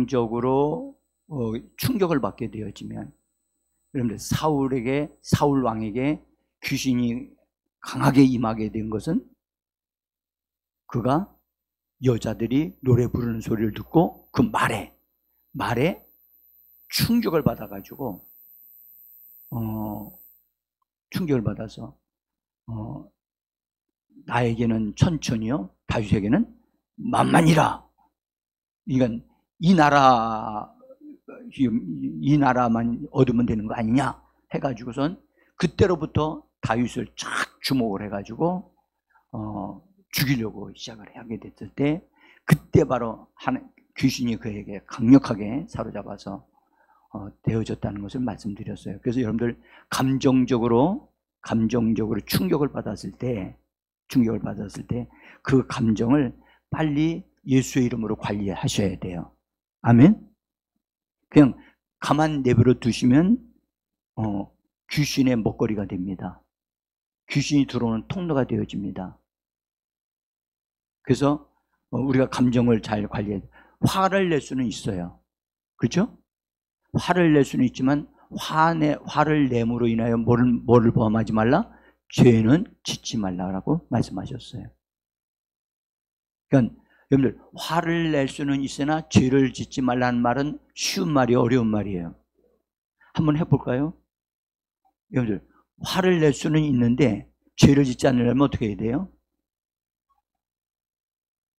적으로 충격을 받게 되어지면, 여러분들 사울 왕에게 귀신이 강하게 임하게 된 것은 그가 여자들이 노래 부르는 소리를 듣고 그 말에 충격을 받아가지고 충격을 받아서 나에게는 천천히요, 다윗에게는 만만이라. 그러니까 이 나라만 얻으면 되는 거 아니냐 해가지고선 그때로부터 다윗을 쫙 주목을 해가지고 죽이려고 시작을 하게 됐을 때, 그때 바로 귀신이 그에게 강력하게 사로잡아서 되어졌다는 것을 말씀드렸어요. 그래서 여러분들 감정적으로 충격을 받았을 때 그 감정을 빨리 예수의 이름으로 관리하셔야 돼요. 아멘. 그냥 가만 내버려 두시면 귀신의 먹거리가 됩니다. 귀신이 들어오는 통로가 되어집니다. 그래서 우리가 감정을 잘 관리해야 돼요. 화를 낼 수는 있어요. 그렇죠? 화를 낼 수는 있지만 화를 내므로 인하여 뭐를 범하지 말라? 죄는 짓지 말라라고 말씀하셨어요. 그러니까 여러분들, 화를 낼 수는 있으나 죄를 짓지 말라는 말은 쉬운 말이에요, 어려운 말이에요? 한번 해볼까요? 여러분들, 화를 낼 수는 있는데 죄를 짓지 않으려면 어떻게 해야 돼요?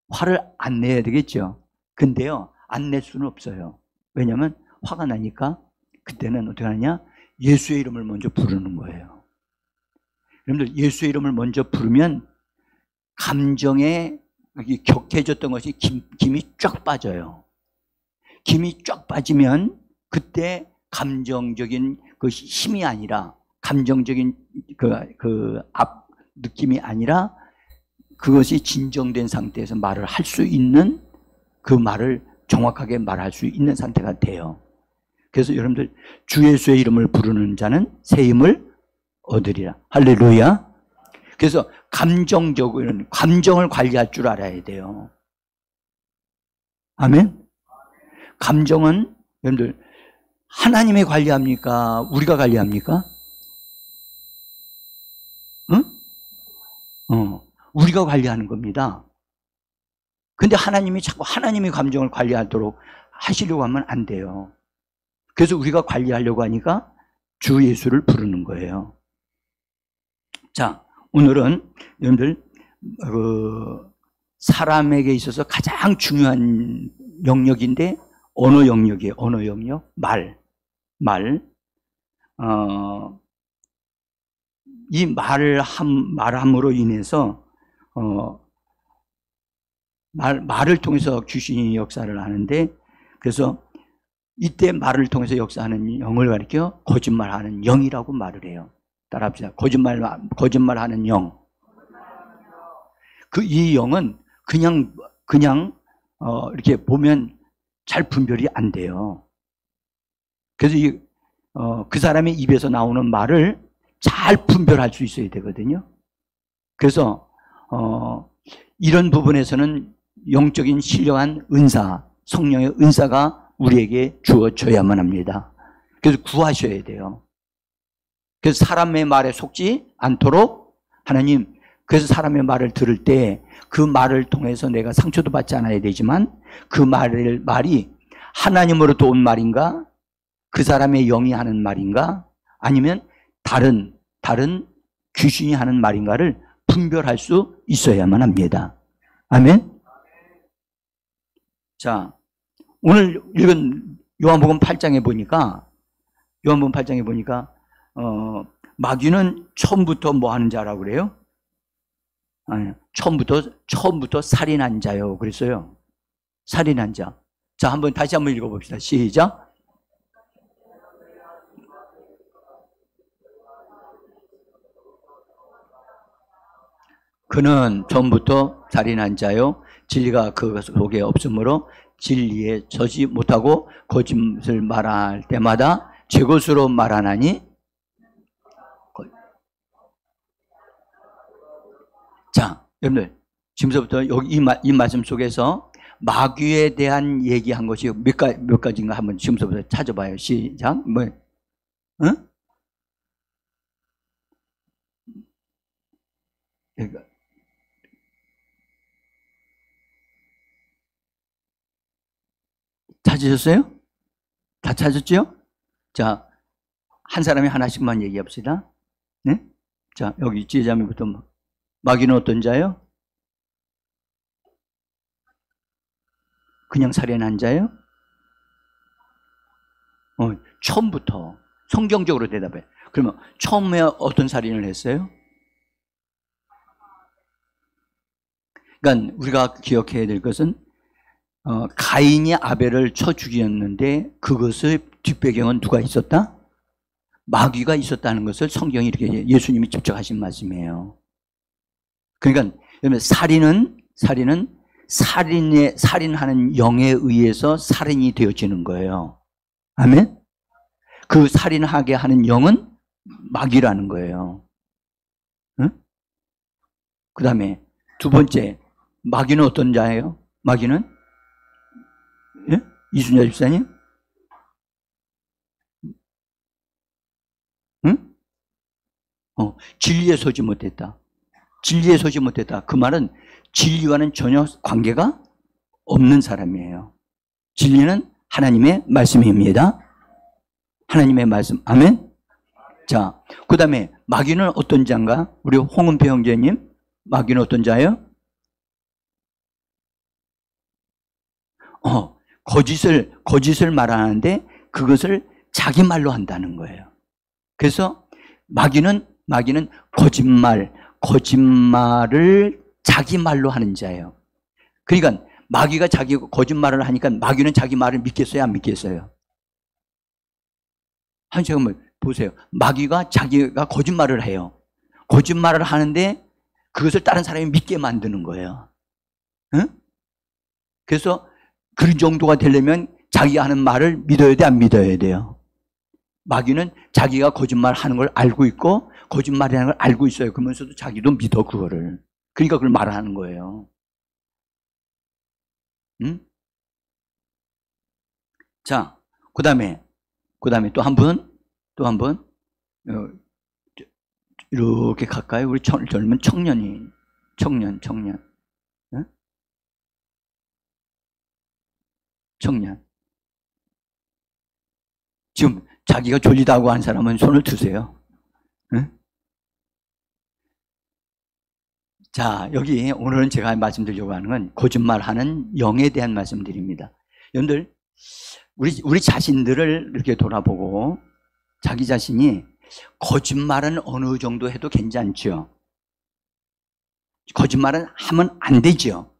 화를 안 내야 되겠죠. 근데요, 안 낼 수는 없어요. 왜냐하면 화가 나니까 그때는 어떻게 하느냐? 예수의 이름을 먼저 부르는 거예요. 여러분들, 예수의 이름을 먼저 부르면 감정에 격해졌던 것이 김이 쫙 빠져요. 김이 쫙 빠지면 그때 감정적인 그 힘이 아니라, 감정적인 느낌이 아니라 그것이 진정된 상태에서 말을 할 수 있는, 그 말을 정확하게 말할 수 있는 상태가 돼요. 그래서 여러분들, 주 예수의 이름을 부르는 자는 새 힘을 얻으리라. 할렐루야. 그래서 감정적으로는 감정을 관리할 줄 알아야 돼요. 아멘. 감정은 여러분들, 하나님이 관리합니까? 우리가 관리합니까? 응? 우리가 관리하는 겁니다. 근데 하나님이 자꾸 하나님의 감정을 관리하도록 하시려고 하면 안 돼요. 그래서 우리가 관리하려고 하니까 주 예수를 부르는 거예요. 자, 오늘은 여러분들, 사람에게 있어서 가장 중요한 영역인데 언어 영역이에요. 언어 영역. 이 말함으로 인해서 말을 통해서 귀신이 역사를 하는데, 그래서 이때 말을 통해서 역사하는 영을 가리켜 거짓말하는 영이라고 말을 해요. 따라합시다. 거짓말하는 영. 이 영은 그냥 이렇게 보면 잘 분별이 안 돼요. 그래서 그 사람의 입에서 나오는 말을 잘 분별할 수 있어야 되거든요. 그래서 이런 부분에서는 영적인 신령한 은사, 성령의 은사가 우리에게 주어져야만 합니다. 그래서 구하셔야 돼요. 그래서 사람의 말에 속지 않도록 하나님, 그래서 사람의 말을 들을 때 그 말을 통해서 내가 상처도 받지 않아야 되지만 그 말이 하나님으로부터 온 말인가, 그 사람의 영이 하는 말인가, 아니면 다른 귀신이 하는 말인가를 분별할 수 있어야만 합니다. 아멘. 자, 오늘 읽은 요한복음 8장에 보니까 마귀는 처음부터 뭐 하는 자라고 그래요? 아니, 처음부터 살인한 자요 그랬어요. 살인한 자. 자, 다시 한번 읽어봅시다. 시작. 그는 처음부터 살인한 자요, 진리가 그 속에 없으므로 진리에 서지 못하고 거짓을 말할 때마다 제 것으로 말하나니. 자, 여러분들, 지금부터 여기 이 말씀 속에서 마귀에 대한 얘기한 것이 몇 가지인가 한번 지금서부터 찾아봐요. 시작. 뭐, 응? 찾으셨어요? 다 찾았죠? 자, 한 사람이 하나씩만 얘기해 봅시다. 네? 자, 여기 지혜자매부터. 마귀는 어떤 자요? 그냥 살인한 자요? 처음부터 성경적으로 대답해. 그러면 처음에 어떤 살인을 했어요? 그러니까 우리가 기억해야 될 것은 가인이 아벨을 쳐 죽였는데 그것의 뒷배경은 누가 있었다? 마귀가 있었다는 것을 성경이 이렇게 예수님이 직접 하신 말씀이에요. 그러니까 살인은 살인하는 영에 의해서 살인이 되어지는 거예요. 아멘? 그 살인하게 하는 영은 마귀라는 거예요. 응? 그 다음에 두 번째, 마귀는 어떤 자예요? 마귀는? 예? 이순자 집사님? 응? 진리에 서지 못했다. 진리에 서지 못했다. 그 말은 진리와는 전혀 관계가 없는 사람이에요. 진리는 하나님의 말씀입니다. 하나님의 말씀. 아멘? 자, 그 다음에 마귀는 어떤 자인가? 우리 홍은표 형제님, 마귀는 어떤 자예요? 거짓을 말하는데 그것을 자기 말로 한다는 거예요. 그래서 마귀는 거짓말을 자기 말로 하는 자예요. 그러니까 마귀가 자기 거짓말을 하니까 마귀는 자기 말을 믿겠어요? 안 믿겠어요? 한 잠깐만 보세요. 마귀가 자기가 거짓말을 해요. 거짓말을 하는데 그것을 다른 사람이 믿게 만드는 거예요. 응? 그래서 그 정도가 되려면 자기가 하는 말을 믿어야 돼, 안 믿어야 돼요? 마귀는 자기가 거짓말하는 걸 알고 있고 거짓말이라는 걸 알고 있어요. 그러면서도 자기도 믿어 그거를. 그러니까 그걸 말하는 거예요. 응? 자, 그 다음에 또 한 분, 이렇게 가까이 우리 젊은 청년. 응? 청년. 지금 자기가 졸리다고 한 사람은 손을 드세요. 응? 자, 여기 오늘은 제가 말씀드리려고 하는 건 거짓말하는 영에 대한 말씀드립니다. 여러분들, 우리 자신들을 이렇게 돌아보고 자기 자신이 거짓말은 어느 정도 해도 괜찮죠. 거짓말은 하면 안 되죠.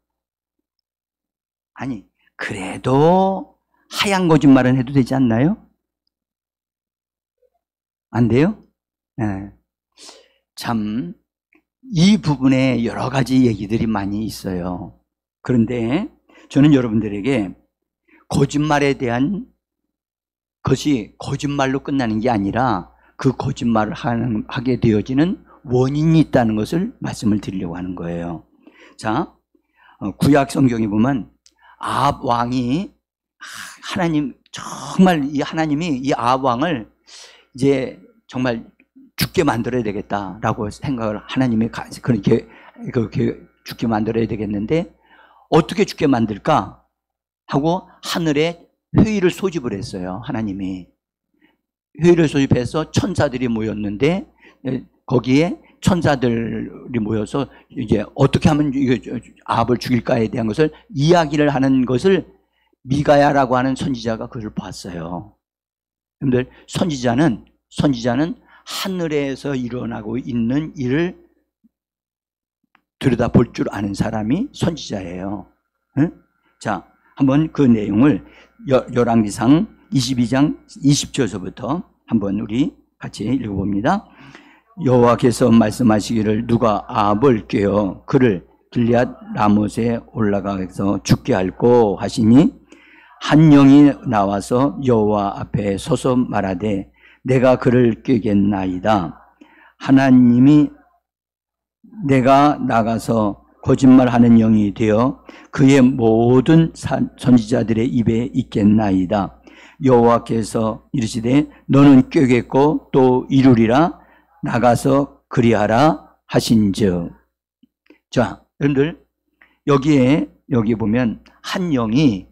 아니, 그래도 하얀 거짓말은 해도 되지 않나요? 안 돼요? 네. 참, 이 부분에 여러 가지 얘기들이 많이 있어요. 그런데 저는 여러분들에게 거짓말에 대한 것이 거짓말로 끝나는 게 아니라 그 거짓말을 하게 되어지는 원인이 있다는 것을 말씀을 드리려고 하는 거예요. 자, 구약 성경에 보면 아합 왕이 하나님이 이 아합 왕을 이제 정말 죽게 만들어야 되겠다라고 생각을 하나님이 그렇게 죽게 만들어야 되겠는데 어떻게 죽게 만들까 하고 하늘에 회의를 소집을 했어요. 하나님이 회의를 소집해서 천사들이 모였는데 거기에 천사들이 모여서 이제 어떻게 하면 아합을 죽일까에 대한 것을 이야기를 하는 것을 미가야라고 하는 선지자가 그걸 봤어요. 여러분들, 선지자는 하늘에서 일어나고 있는 일을 들여다볼 줄 아는 사람이 선지자예요. 응? 자, 한번 그 내용을 열왕기상 22장 20절서부터 한번 우리 같이 읽어봅니다. 여호와께서 말씀하시기를 누가 아합을 꾀어 그를 길앗 라못에 올라가서 죽게 할꼬 하시니 한 영이 나와서 여호와 앞에 서서 말하되 내가 그를 꾀겠나이다. 하나님이 내가 나가서 거짓말하는 영이 되어 그의 모든 선지자들의 입에 있겠나이다. 여호와께서 이르시되 너는 꾀겠고 또 이루리라. 나가서 그리하라 하신즉. 자, 여러분들 여기 보면 한 영이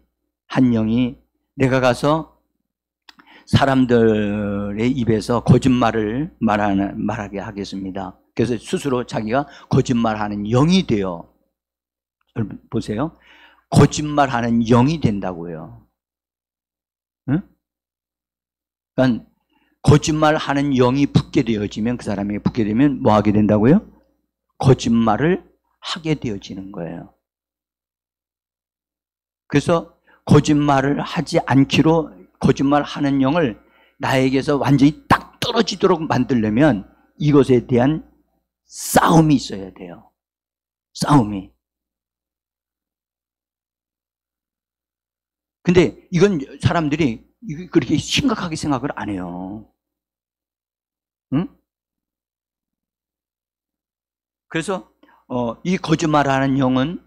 내가 가서 사람들의 입에서 거짓말을 말하게 하겠습니다. 그래서 스스로 자기가 거짓말하는 영이 돼요. 여러분 보세요. 거짓말하는 영이 된다고요. 응? 그러니까 거짓말하는 영이 붙게 되어지면, 그 사람에게 붙게 되면 뭐 하게 된다고요? 거짓말을 하게 되어지는 거예요. 그래서 거짓말을 하지 않기로, 거짓말하는 영을 나에게서 완전히 딱 떨어지도록 만들려면 이것에 대한 싸움이 있어야 돼요. 싸움이. 근데 이건 사람들이 그렇게 심각하게 생각을 안 해요. 응? 그래서 이 거짓말하는 영은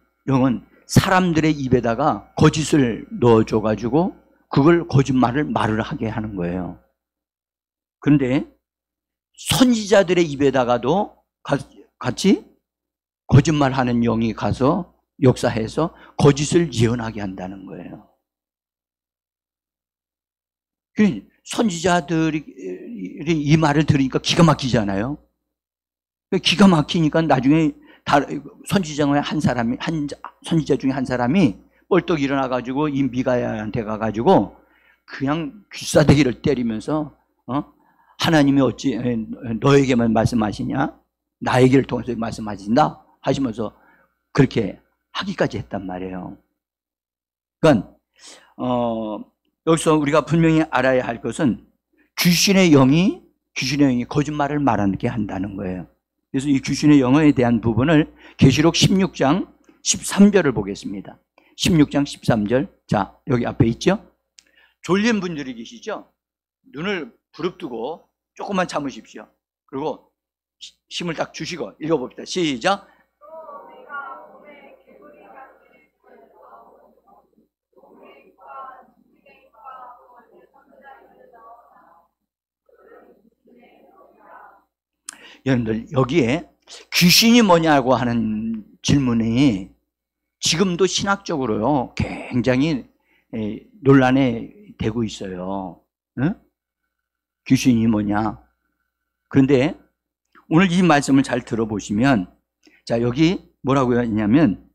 사람들의 입에다가 거짓을 넣어줘가지고 그걸 거짓말을 말을 하게 하는 거예요. 그런데 선지자들의 입에다가도 같이 거짓말하는 영이 가서 역사해서 거짓을 예언하게 한다는 거예요. 선지자들이 이 말을 들으니까 기가 막히잖아요. 기가 막히니까 나중에 선지자 중에 한 사람이 뻘떡 일어나가지고 이 미가야한테 가가지고 그냥 귀싸대기를 때리면서 하나님이 어찌 너에게만 말씀하시냐? 나에게를 통해서 말씀하신다? 하시면서 그렇게 하기까지 했단 말이에요. 그러니까 여기서 우리가 분명히 알아야 할 것은 귀신의 영이 거짓말을 말하게 한다는 거예요. 그래서 이 귀신의 영에 대한 부분을 계시록 16장 13절을 보겠습니다. 16장 13절. 자, 여기 앞에 있죠? 졸린 분들이 계시죠? 눈을 부릅뜨고 조금만 참으십시오. 그리고 힘을 딱 주시고 읽어봅시다. 시작. 여러분들 여기에 귀신이 뭐냐고 하는 질문이 지금도 신학적으로요 굉장히 논란이 되고 있어요. 응? 귀신이 뭐냐? 그런데 오늘 이 말씀을 잘 들어보시면, 자, 여기 뭐라고 했냐면,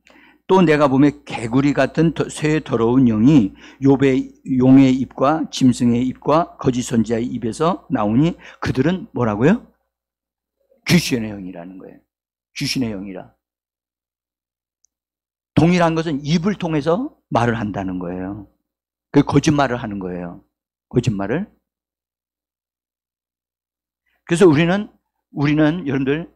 또 내가 보면 개구리 같은 새 더러운 영이 용의 입과 짐승의 입과 거짓 선지자의 입에서 나오니 그들은 뭐라고요? 귀신의 영이라는 거예요. 귀신의 영이라. 동일한 것은 입을 통해서 말을 한다는 거예요. 그 거짓말을 하는 거예요. 거짓말을. 그래서 우리는 여러분들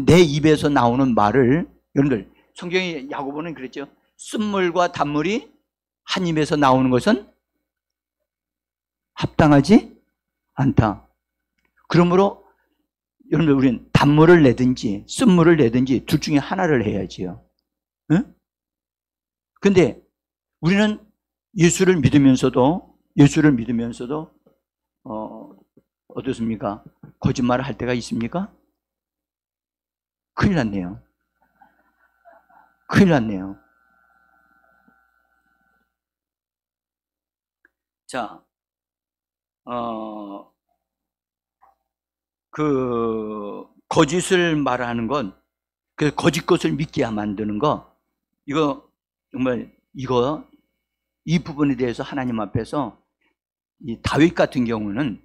내 입에서 나오는 말을, 여러분들 성경에 야고보는 그랬죠. 쓴물과 단물이 한 입에서 나오는 것은 합당하지 않다. 그러므로 여러분들 우리는 단물을 내든지 쓴물을 내든지 둘 중에 하나를 해야지요. 응? 근데 우리는 예수를 믿으면서도 어떻습니까? 거짓말을 할 때가 있습니까? 큰일 났네요. 큰일 났네요. 자, 거짓을 말하는 건, 그 거짓 것을 믿게 만드는 거, 이거 정말 이 부분에 대해서 하나님 앞에서 이 다윗 같은 경우는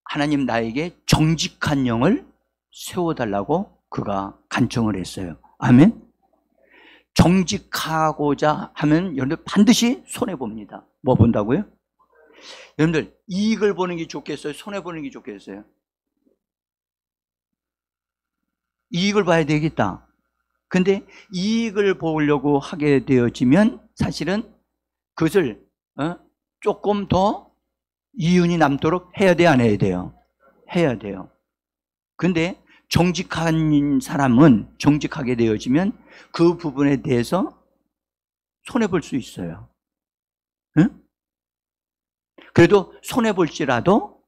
하나님 나에게 정직한 영을 세워달라고 그가 간청을 했어요. 아멘. 정직하고자 하면 여러분들 반드시 손해봅니다. 뭐 본다고요? 여러분들 이익을 보는 게 좋겠어요? 손해보는 게 좋겠어요? 이익을 봐야 되겠다. 근데 이익을 보려고 하게 되어지면 사실은 그것을 조금 더 이윤이 남도록 해야 돼, 안 해야 돼요? 해야 돼요. 근데 정직한 사람은 정직하게 되어지면 그 부분에 대해서 손해볼 수 있어요. 응? 그래도 손해볼지라도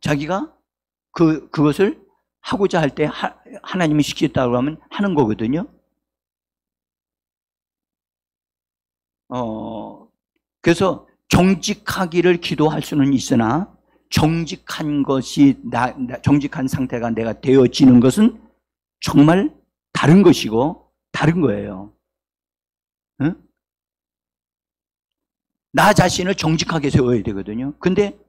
자기가 그것을 하고자 할 때 하나님이 시켰다고 하면 하는 거거든요. 그래서 정직하기를 기도할 수는 있으나 정직한 것이 정직한 상태가 내가 되어지는 것은 정말 다른 것이고 다른 거예요. 응? 나 자신을 정직하게 세워야 되거든요. 근데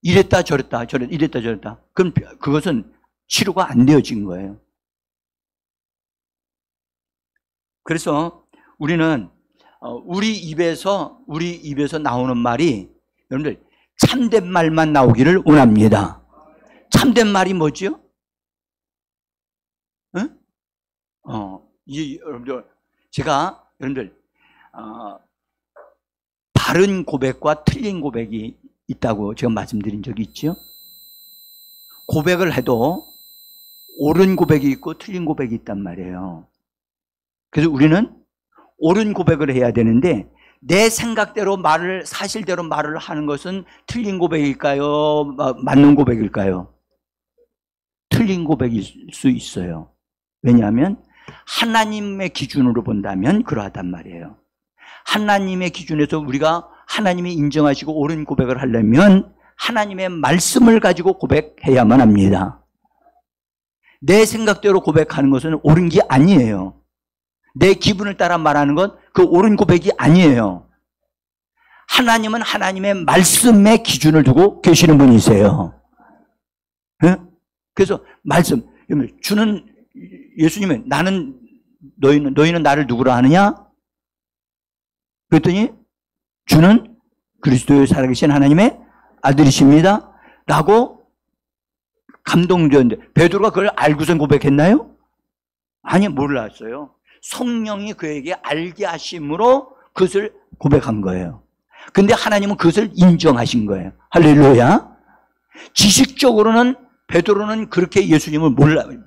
이랬다 저랬다 이랬다 저랬다. 그럼 그것은 치료가 안 되어진 거예요. 그래서 우리는 우리 입에서 나오는 말이 여러분들 참된 말만 나오기를 원합니다. 참된 말이 뭐죠? 응? 여러분들 제가 여러분들 바른 고백과 틀린 고백이 있다고 제가 말씀드린 적이 있죠. 고백을 해도 옳은 고백이 있고 틀린 고백이 있단 말이에요. 그래서 우리는 옳은 고백을 해야 되는데 내 생각대로 사실대로 말을 하는 것은 틀린 고백일까요? 맞는 고백일까요? 틀린 고백일 수 있어요. 왜냐하면 하나님의 기준으로 본다면 그러하단 말이에요. 하나님의 기준에서 우리가 하나님이 인정하시고 옳은 고백을 하려면 하나님의 말씀을 가지고 고백해야만 합니다. 내 생각대로 고백하는 것은 옳은 게 아니에요. 내 기분을 따라 말하는 건 그 옳은 고백이 아니에요. 하나님은 하나님의 말씀의 기준을 두고 계시는 분이세요. 네? 그래서 말씀, 주는 예수님은 너희는 나를 누구로 아느냐? 그랬더니 주는 그리스도의 살아계신 하나님의 아들이십니다. 라고 감동적인데 베드로가 그걸 알고선 고백했나요? 아니, 몰랐어요. 성령이 그에게 알게 하심으로 그것을 고백한 거예요. 근데 하나님은 그것을 인정하신 거예요. 할렐루야. 지식적으로는 베드로는 그렇게 예수님을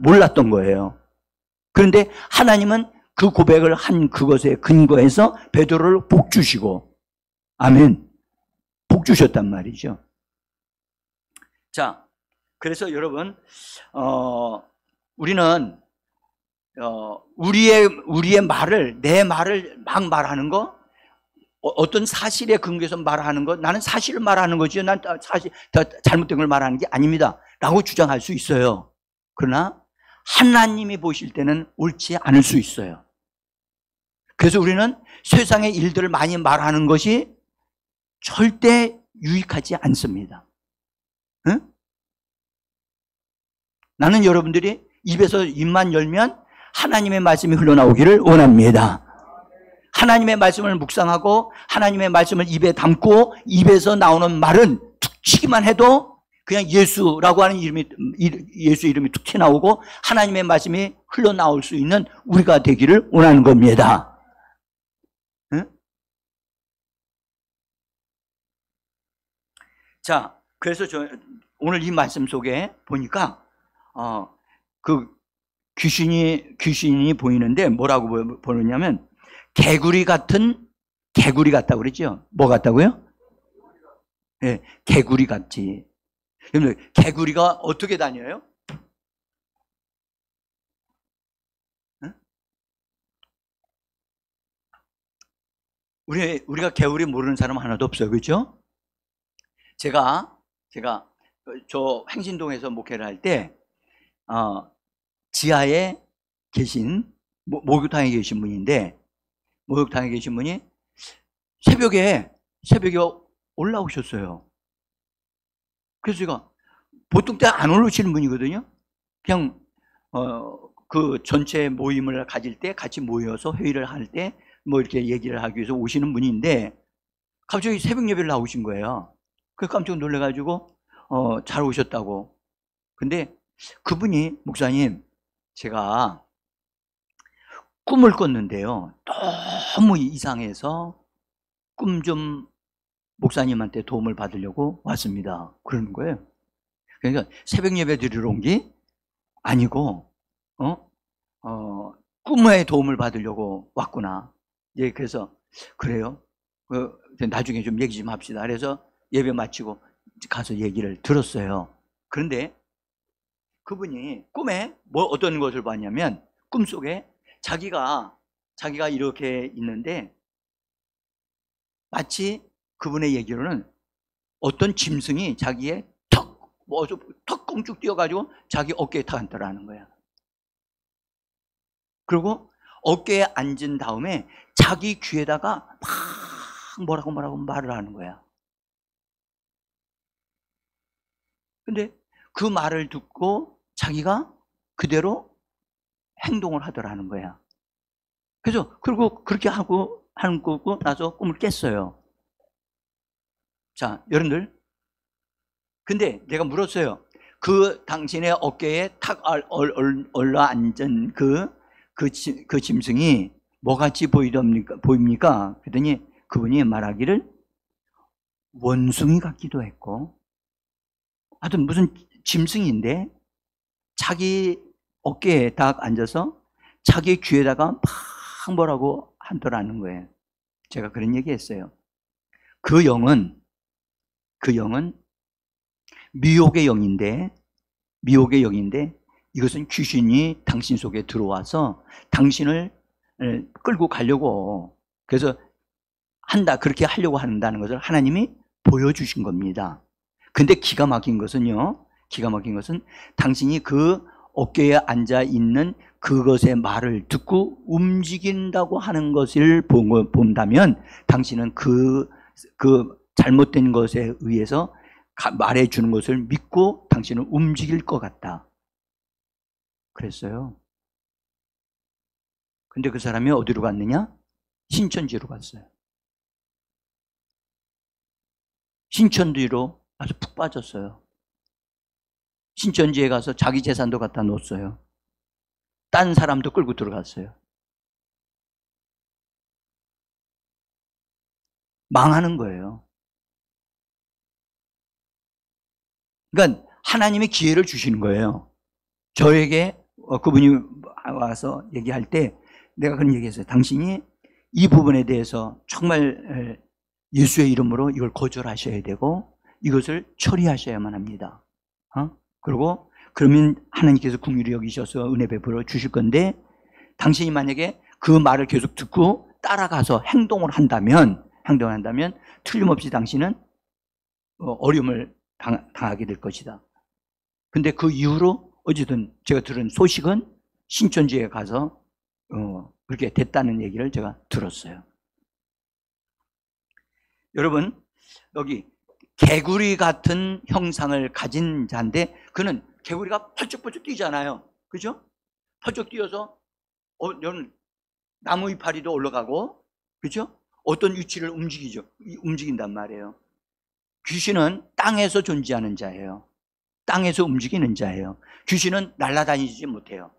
몰랐던 거예요. 그런데 하나님은 그 고백을 한 그것에 근거해서 베드로를 복 주시고, 아멘, 복 주셨단 말이죠. 자, 그래서 여러분 우리는 우리의 말을, 내 말을 막 말하는 거, 어떤 사실에 근거해서 말하는 거, 나는 사실을 말하는 거지, 난 사실 잘못된 걸 말하는 게 아닙니다 라고 주장할 수 있어요. 그러나 하나님이 보실 때는 옳지 않을 수 있어요. 그래서 우리는 세상의 일들을 많이 말하는 것이 절대 유익하지 않습니다. 응? 나는 여러분들이 입에서 입만 열면 하나님의 말씀이 흘러나오기를 원합니다. 하나님의 말씀을 묵상하고 하나님의 말씀을 입에 담고 입에서 나오는 말은 툭 치기만 해도 그냥 예수라고 하는 예수 이름이 툭 튀어나오고 하나님의 말씀이 흘러나올 수 있는 우리가 되기를 원하는 겁니다. 응? 자, 그래서 오늘 이 말씀 속에 보니까 그 귀신이 보이는데 뭐라고 보느냐면 개구리 같다고 그랬죠? 뭐 같다고요? 네, 개구리 같지. 여러분, 개구리가 어떻게 다녀요? 응? 우리가 개구리 모르는 사람 하나도 없어요. 그렇죠? 제가 저 행신동에서 목회를 할 때 지하에 계신 목욕탕에 계신 분인데, 목욕탕에 계신 분이 새벽에 올라오셨어요. 그래서 제가 보통 때 안 올라오시는 분이거든요. 그냥 그 전체 모임을 가질 때 같이 모여서 회의를 할 때 뭐 이렇게 얘기를 하기 위해서 오시는 분인데 갑자기 새벽 예배를 나오신 거예요. 그래서 깜짝 놀라가지고 잘 오셨다고. 근데 그분이, 목사님, 제가 꿈을 꿨는데요, 너무 이상해서 꿈 좀 목사님한테 도움을 받으려고 왔습니다. 그러는 거예요. 그러니까 새벽 예배 드리러 온 게 아니고, 꿈의 도움을 받으려고 왔구나. 예, 그래서, 그래요. 나중에 좀 얘기 좀 합시다. 그래서 예배 마치고 가서 얘기를 들었어요. 그런데 그분이 꿈에 어떤 것을 봤냐면, 꿈속에 자기가 이렇게 있는데, 마치 그분의 얘기로는 어떤 짐승이 자기의 턱 꽁쭉 뛰어가지고 자기 어깨에 탁 앉더라는 거야. 그리고 어깨에 앉은 다음에 자기 귀에다가 막 뭐라고 말을 하는 거야. 근데 그 말을 듣고 자기가 그대로 행동을 하더라는 거야. 그래서 그리고 그렇게 하고 나서 꿈을 깼어요. 자, 여러분들, 근데 내가 물었어요. 그 당신의 어깨에 탁 올라앉은 그 짐승이 뭐같이 보입니까? 그랬더니 그분이 말하기를 원숭이 같기도 했고, 하여튼 무슨 짐승인데 자기 어깨에 딱 앉아서 자기 귀에다가 막 뭐라고 하더라는 거예요. 제가 그런 얘기 했어요. 그 영은 미혹의 영인데 이것은 귀신이 당신 속에 들어와서 당신을 끌고 가려고, 그래서 그렇게 하려고 한다는 것을 하나님이 보여주신 겁니다. 근데 기가 막힌 것은 당신이 그 어깨에 앉아 있는 그것의 말을 듣고 움직인다고 하는 것을 본다면 당신은 그 잘못된 것에 의해서 말해주는 것을 믿고 당신은 움직일 것 같다. 그랬어요. 근데 그 사람이 어디로 갔느냐? 신천지로 갔어요. 신천지로 아주 푹 빠졌어요. 신천지에 가서 자기 재산도 갖다 놓았어요. 딴 사람도 끌고 들어갔어요. 망하는 거예요. 그러니까 하나님이 기회를 주시는 거예요. 저에게 그분이 와서 얘기할 때 내가 그런 얘기했어요. 당신이 이 부분에 대해서 정말 예수의 이름으로 이걸 거절하셔야 되고 이것을 처리하셔야만 합니다. 그리고 그러면 하나님께서 긍휼히 여기셔서 은혜 베풀어 주실 건데, 당신이 만약에 그 말을 계속 듣고 따라가서 행동을 한다면 틀림없이 당신은 어려움을 당하게 될 것이다. 근데 그 이후로 어쨌든 제가 들은 소식은 신천지에 가서 그렇게 됐다는 얘기를 제가 들었어요. 여러분, 여기 개구리 같은 형상을 가진 자인데, 그는 개구리가 펄쩍펄쩍 뛰잖아요. 그죠? 펄쩍 뛰어서 여러분, 나무 이파리도 올라가고, 그죠? 어떤 위치를 움직인단 말이에요. 귀신은 땅에서 존재하는 자예요. 땅에서 움직이는 자예요. 귀신은 날아다니지 못해요.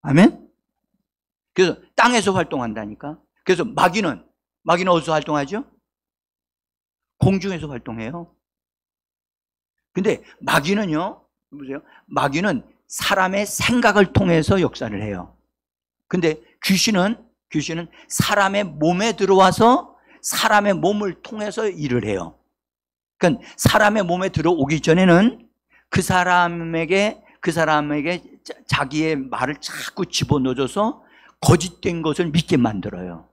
아멘? 그래서 땅에서 활동한다니까. 그래서 마귀는 어디서 활동하죠? 공중에서 활동해요. 근데 마귀는요, 보세요. 마귀는 사람의 생각을 통해서 역사를 해요. 근데 귀신은 사람의 몸에 들어와서 사람의 몸을 통해서 일을 해요. 그러니까 사람의 몸에 들어오기 전에는 그 사람에게 자기의 말을 자꾸 집어넣어줘서 거짓된 것을 믿게 만들어요.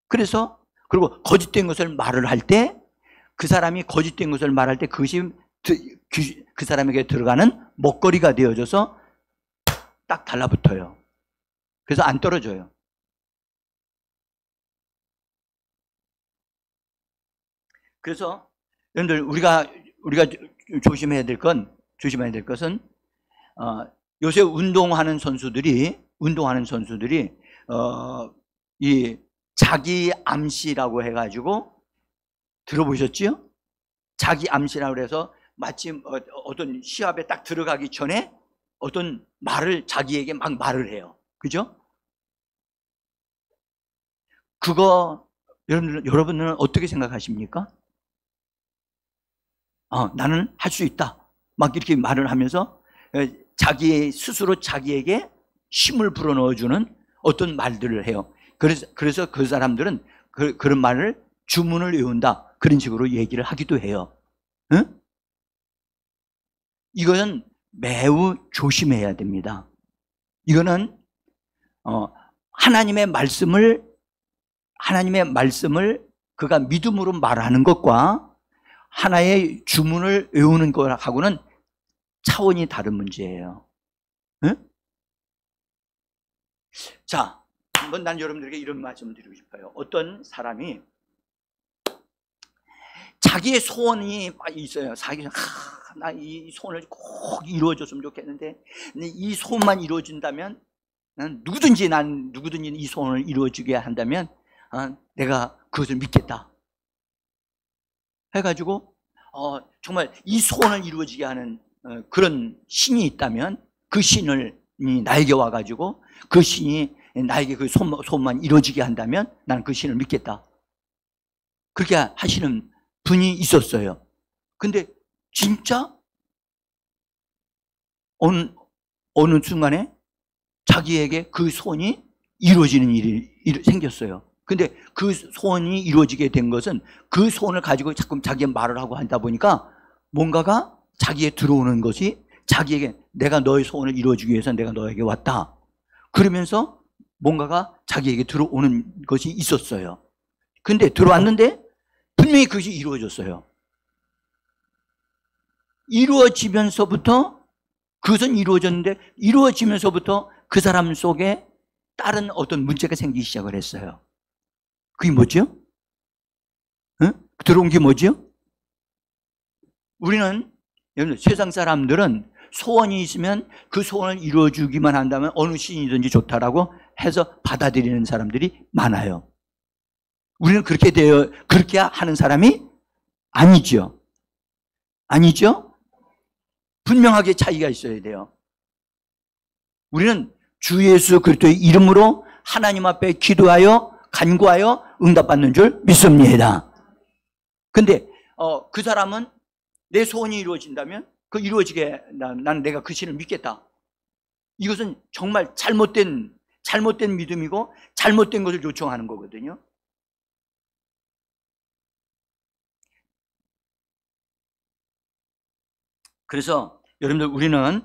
그리고 거짓된 것을 말을 할 때, 그 사람이 거짓된 것을 말할 때 그것이 그 사람에게 들어가는 먹거리가 되어져서 딱 달라붙어요. 그래서 안 떨어져요. 그래서 여러분들, 우리가 조심해야 될 것은 요새 운동하는 선수들이 이 자기 암시라고 해가지고 들어보셨지요? 자기 암시라고 해서 마침 어떤 시합에 딱 들어가기 전에 어떤 말을 자기에게 막 말을 해요. 그죠? 그거 여러분들은 어떻게 생각하십니까? 나는 할 수 있다. 막 이렇게 말을 하면서 자기 스스로 자기에게 힘을 불어넣어주는 어떤 말들을 해요. 그래서 그 사람들은 그런 말을 주문을 외운다, 그런 식으로 얘기를 하기도 해요. 응? 이거는 매우 조심해야 됩니다. 이거는 하나님의 말씀을 그가 믿음으로 말하는 것과 하나의 주문을 외우는 것하고는 차원이 다른 문제예요. 응? 자, 한번 난 여러분들에게 이런 말씀을 드리고 싶어요. 어떤 사람이 자기의 소원이 있어요. 나 이 소원을 꼭 이루어졌으면 좋겠는데, 이 소원만 이루어진다면, 누구든지 이 소원을 이루어지게 한다면 내가 그것을 믿겠다 해가지고 정말 이 소원을 이루어지게 하는 그런 신이 있다면, 그 신이 나에게 와가지고 그 신이 나에게 그 소원만 이루어지게 한다면 나는 그 신을 믿겠다, 그렇게 하시는 분이 있었어요. 근데 진짜 어느 순간에 자기에게 그 소원이 이루어지는 일이 생겼어요. 근데 그 소원이 이루어지게 된 것은 그 소원을 가지고 자꾸 자기의 말을 하고 한다 보니까 뭔가가 자기에 들어오는 것이, 자기에게 내가 너의 소원을 이루어주기 위해서 내가 너에게 왔다, 그러면서 뭔가가 자기에게 들어오는 것이 있었어요. 근데 들어왔는데 분명히 그것이 이루어졌어요. 그것은 이루어졌는데 이루어지면서부터 그 사람 속에 다른 어떤 문제가 생기기 시작을 했어요. 그게 뭐죠? 응? 들어온 게 뭐죠? 우리는, 세상 사람들은 소원이 있으면 그 소원을 이루어주기만 한다면 어느 신이든지 좋다라고 해서 받아들이는 사람들이 많아요. 우리는 그렇게 하는 사람이 아니죠. 아니죠? 분명하게 차이가 있어야 돼요. 우리는 주 예수 그리스도의 이름으로 하나님 앞에 기도하여 간구하여 응답받는 줄 믿습니다. 근데 그 사람은 내 소원이 이루어진다면 그 이루어지게 나는 내가 그 신을 믿겠다. 이것은 정말 잘못된 믿음이고 잘못된 것을 요청하는 거거든요. 그래서 여러분들, 우리는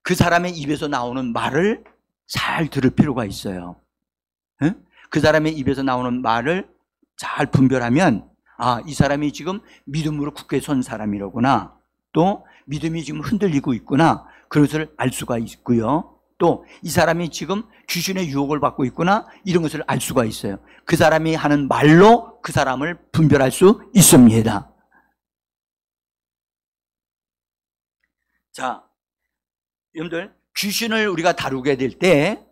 그 사람의 입에서 나오는 말을 잘 들을 필요가 있어요. 응? 그 사람의 입에서 나오는 말을 잘 분별하면, 이 사람이 지금 믿음으로 굳게 선 사람이로구나, 또 믿음이 지금 흔들리고 있구나, 그것을 알 수가 있고요. 또 이 사람이 지금 귀신의 유혹을 받고 있구나, 이런 것을 알 수가 있어요. 그 사람이 하는 말로 그 사람을 분별할 수 있습니다. 자, 여러분들, 귀신을 우리가 다루게 될 때,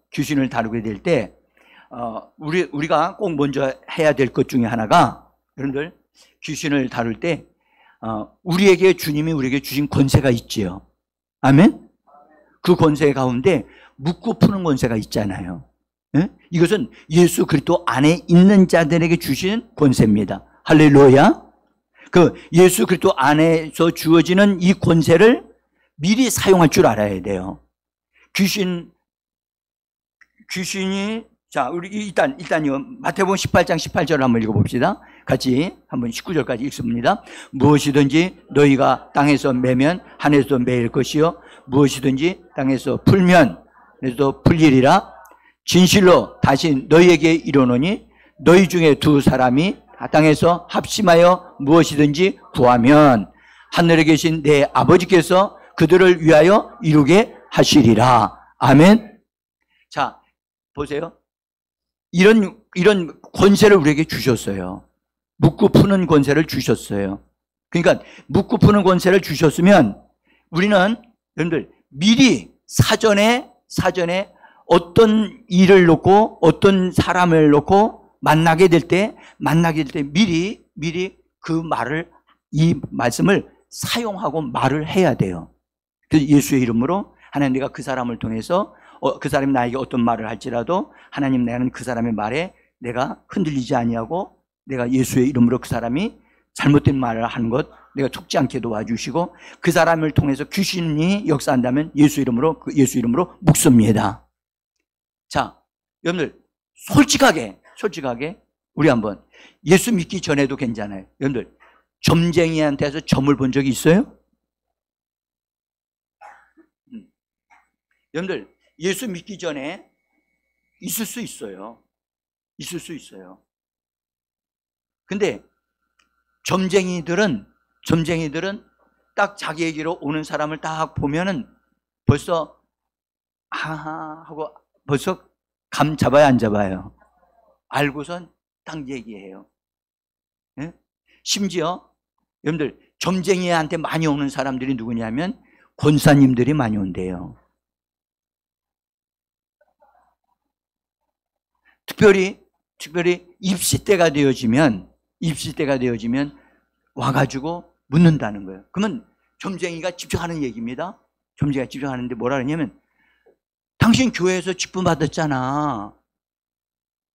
우리가 꼭 먼저 해야 될 것 중에 하나가, 여러분들, 귀신을 다룰 때 주님이 우리에게 주신 권세가 있지요. 아멘? 그 권세 가운데 묻고 푸는 권세가 있잖아요. 네? 이것은 예수 그리스도 안에 있는 자들에게 주신 권세입니다. 할렐루야. 그 예수 그리스도 안에서 주어지는 이 권세를 미리 사용할 줄 알아야 돼요. 귀신이, 자, 우리 일단요, 마태복음 18장 18절을 한번 읽어봅시다. 같이 한번 19절까지 읽습니다. 무엇이든지 너희가 땅에서 매면 하늘에서 매일 것이요, 무엇이든지 땅에서 풀면 하늘에서 풀리리라. 진실로 다시 너희에게 이르노니 너희 중에 두 사람이 땅에서 합심하여 무엇이든지 구하면 하늘에 계신 내 아버지께서 그들을 위하여 이루게 하시리라. 아멘. 자, 보세요. 이런 권세를 우리에게 주셨어요. 묻고 푸는 권세를 주셨어요. 그러니까 묻고 푸는 권세를 주셨으면 우리는, 여러분들, 미리 사전에 어떤 일을 놓고 어떤 사람을 놓고 만나게 될 때 미리 이 말씀을 사용하고 말을 해야 돼요. 그래서 예수의 이름으로 하나님, 내가 그 사람을 통해서 그 사람이 나에게 어떤 말을 할지라도 하나님, 나는 그 사람의 말에 내가 흔들리지 아니하고 내가 예수의 이름으로 그 사람이 잘못된 말을 하는 것 내가 속지 않게 도와주시고 그 사람을 통해서 귀신이 역사한다면 예수 이름으로 묶습니다. 자, 여러분들 솔직하게 우리 한번 예수 믿기 전에도 괜찮아요. 여러분들 점쟁이한테서 점을 본 적이 있어요? 여러분들 예수 믿기 전에 있을 수 있어요. 근데 점쟁이들은 딱 자기에게로 오는 사람을 딱 보면은 벌써 하하 하고 벌써 감 잡아요, 안 잡아요? 알고선 딱 얘기해요. 네? 심지어 여러분들 점쟁이한테 많이 오는 사람들이 누구냐면 권사님들이 많이 온대요. 특별히 입시 때가 되어지면 와가지고 묻는다는 거예요. 그러면 점쟁이가 집중하는 얘기입니다. 점쟁이가 집중하는데 뭐라 그러냐면 당신 교회에서 직분 받았잖아.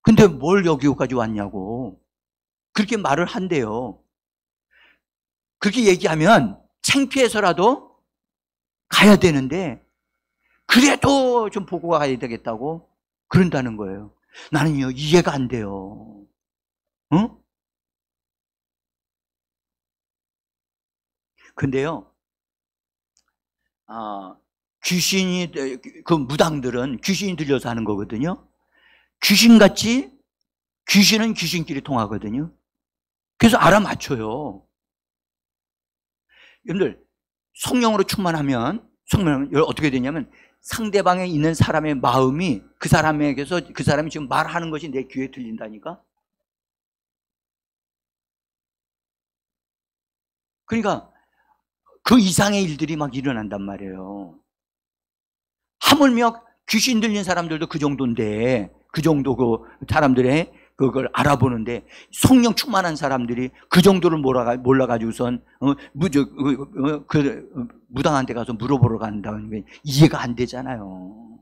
근데 뭘 여기까지 왔냐고. 그렇게 말을 한대요. 그렇게 얘기하면 창피해서라도 가야 되는데 그래도 좀 보고 가야 되겠다고 그런다는 거예요. 나는요 이해가 안 돼요. 응? 근데요 귀신이 그 무당들은 귀신이 들려서 하는 거거든요. 귀신같이 귀신은 귀신끼리 통하거든요. 그래서 알아맞혀요. 여러분들 성령으로 충만하면 어떻게 되냐면 상대방에 있는 사람의 마음이 그 사람에게서 그 사람이 지금 말하는 것이 내 귀에 들린다니까. 그러니까 그 이상의 일들이 막 일어난단 말이에요. 하물며 귀신 들린 사람들도 그 정도인데 그 정도 그 사람들의 그걸 알아보는데 성령 충만한 사람들이 그 정도를 몰라가지고선 무당한테 가서 물어보러 간다는 게 이해가 안 되잖아요.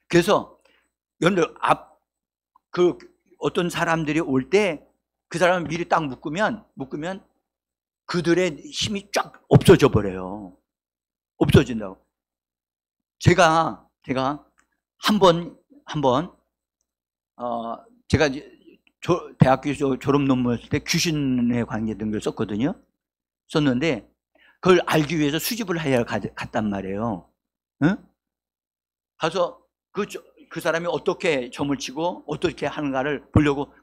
그래서 여러분들 어떤 사람들이 올 때 그 사람을 미리 딱 묶으면 그들의 힘이 쫙 없어져 버려요. 없어진다고. 제가 한번 제가 대학교 졸업 논문 쓸 때 귀신에 관계된 걸 썼는데 그걸 알기 위해서 수집을 해야 갔단 말이에요. 응? 가서 그 사람이 어떻게 점을 치고 어떻게 하는가를 보려고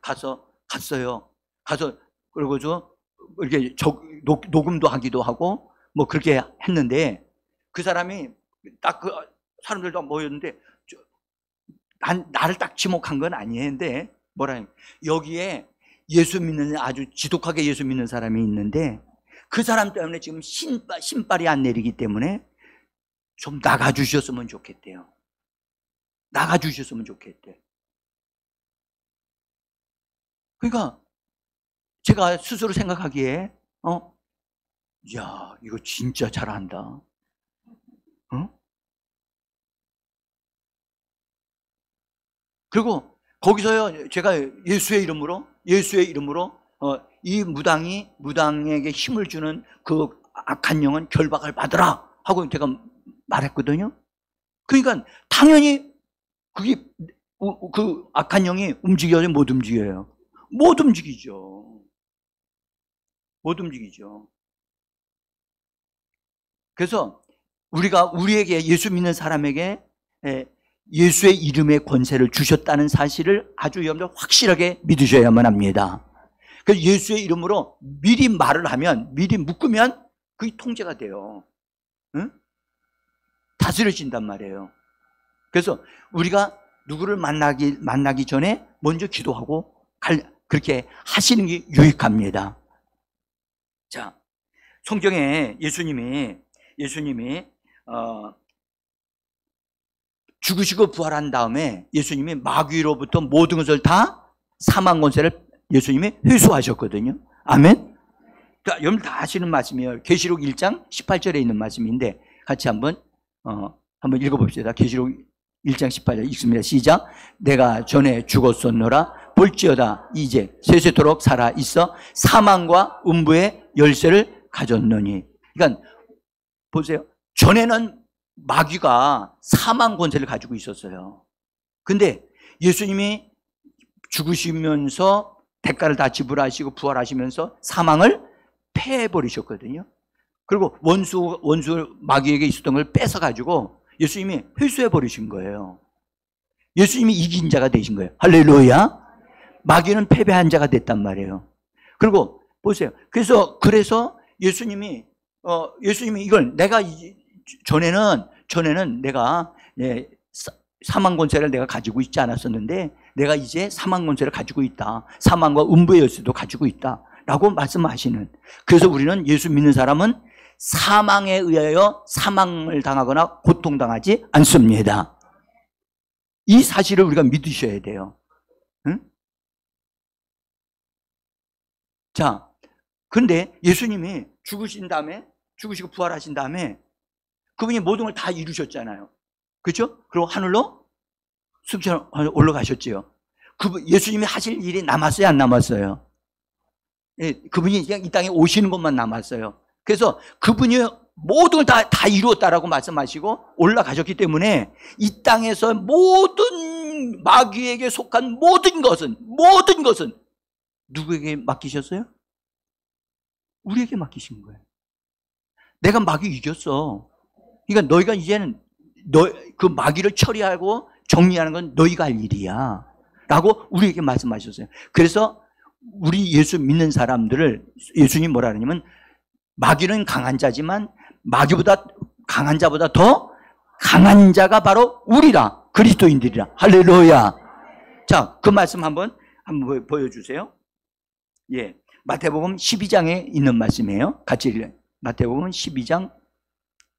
갔어요. 그리고 이렇게 녹음도 하기도 하고 뭐 그렇게 했는데 그 사람이 딱 그 사람들도 모였는데 나를 딱 지목한 건 아니었는데 여기에 예수 믿는 아주 지독하게 예수 믿는 사람이 있는데 그 사람 때문에 지금 신발이 안 내리기 때문에 좀 나가주셨으면 좋겠대요. 그러니까 제가 스스로 생각하기에 야 이거 진짜 잘한다. 그리고 거기서요 제가 예수의 이름으로 이 무당에게 힘을 주는 그 악한 영은 결박을 받으라 하고 제가 말했거든요. 그러니까 당연히 그 악한 영이 움직여요, 못 움직여요? 못 움직이죠. 그래서 우리에게 예수 믿는 사람에게 예수의 이름의 권세를 주셨다는 사실을 아주 여러분들 확실하게 믿으셔야만 합니다. 그래서 예수의 이름으로 미리 말을 하면, 미리 묶으면 그게 통제가 돼요. 응? 다스려진단 말이에요. 그래서 우리가 누구를 만나기 전에 먼저 기도하고 그렇게 하시는 게 유익합니다. 자, 성경에 예수님이 죽으시고 부활한 다음에 예수님이 마귀로부터 모든 것을 다 사망 권세를 예수님이 회수하셨거든요. 아멘. 자, 여러분 다 아시는 말씀이에요. 계시록 1장 18절에 있는 말씀인데 같이 한번 읽어봅시다. 계시록 1장 18절 읽습니다. 시작. 내가 전에 죽었었노라 볼지어다 이제 세세토록 살아 있어 사망과 음부의 열쇠를 가졌노니. 그러니까 보세요. 전에는 마귀가 사망 권세를 가지고 있었어요. 근데 예수님이 죽으시면서 대가를 다 지불하시고 부활하시면서 사망을 패해버리셨거든요. 그리고 원수 마귀에게 있었던 걸 뺏어가지고 예수님이 회수해버리신 거예요. 예수님이 이긴 자가 되신 거예요. 할렐루야. 마귀는 패배한 자가 됐단 말이에요. 그리고 보세요. 그래서 예수님이 이걸 내가 전에는 내가 사망 권세를 내가 가지고 있지 않았었는데 내가 이제 사망 권세를 가지고 있다. 사망과 음부의 열쇠도 가지고 있다. 라고 말씀하시는. 그래서 우리는 예수 믿는 사람은 사망에 의하여 사망을 당하거나 고통당하지 않습니다. 이 사실을 우리가 믿으셔야 돼요. 응? 자, 그런데 예수님이 죽으시고 부활하신 다음에 그분이 모든 걸 다 이루셨잖아요. 그렇죠? 그리고 하늘로 승천 올라가셨지요. 예수님이 하실 일이 남았어요, 안 남았어요? 예, 그분이 그냥 이 땅에 오시는 것만 남았어요. 그래서 그분이 모든 걸 다 이루었다라고 말씀하시고 올라가셨기 때문에 이 땅에서 모든 마귀에게 속한 모든 것은 누구에게 맡기셨어요? 우리에게 맡기신 거예요. 내가 마귀 이겼어. 그러니까 너희가 이제는 그 마귀를 처리하고 정리하는 건 너희가 할 일이야 라고 우리에게 말씀하셨어요. 그래서 우리 예수 믿는 사람들을 예수님 뭐라 그러냐면 마귀는 강한 자지만 마귀보다 강한 자보다 더 강한 자가 바로 우리라. 그리스도인들이라. 할렐루야. 자, 그 말씀 한번 보여주세요. 예, 마태복음 12장에 있는 말씀이에요. 같이 읽어요. 마태복음 12장